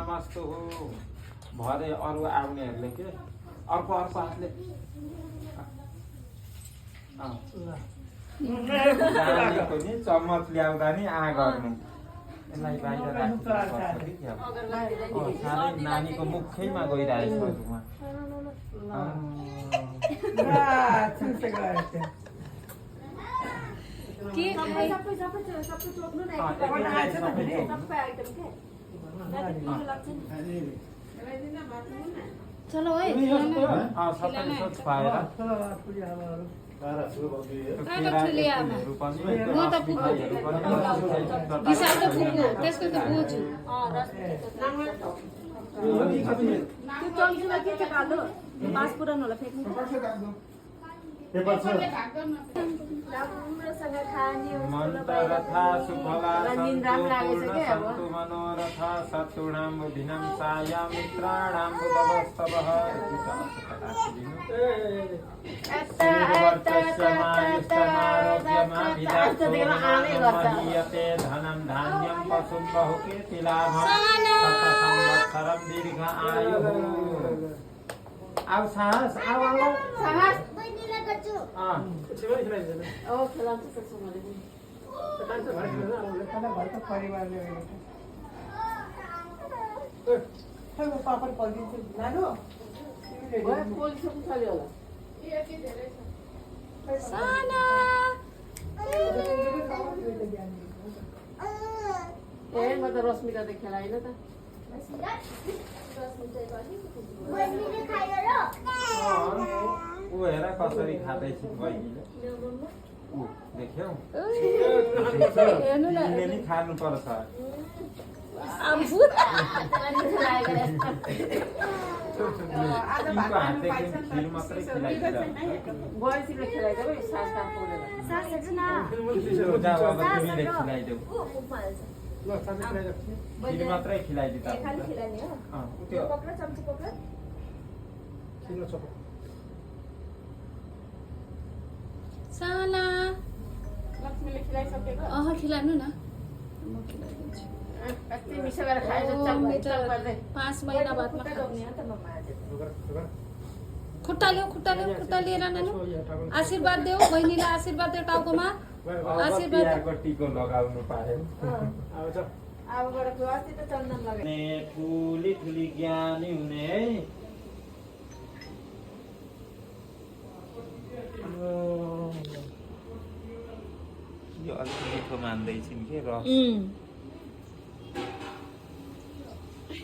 नमस्ते हो भरे अरू आउनेहरूले के अर्को हातले नानीको नि चम्मच ल्याउँदा नि गर्नु यसलाई बाहिर राख्नुपर्छ कि क्या साह्रै नानीको मुखैमा गइरहेछ चलो है त्यसको त बुझ्छु मन्त्ररथा सुफला सन्तु मनोरथा सत्तुणाम्बुधिनं साया मित्राणां बुधवस्तवः श्रीवर्चस्यमायुष्यमारोग्यमाभिधातोमहीयते धनं धान्यं पशुं बहुकीर्तिलाभं शतसंवत्सरं दीर्घ आयुः आउ साहस आउ साहस रश्मिता खेलाइन त ऊ हेर कसरी खाँदैछ बहिनीले देख्यौ नि खानु पर्छ खिर मात्रै खिलाइदेऊ खिर मात्रै खिलाइदिँदा साला लक्ष्मीले खिलाइसकेको खिलाउनु न म खिलाइदिन्छु 5 महिना बादमा खुट्टा लिएर नानु आशीर्वाद देऊ बहिनीलाई आशीर्वाद देऊ टाउकोमा आशीर्वाद टिको लगाउनु पायो ठुली ज्ञानी हुने है यो अलिक मिठो मान्दैछन् के रस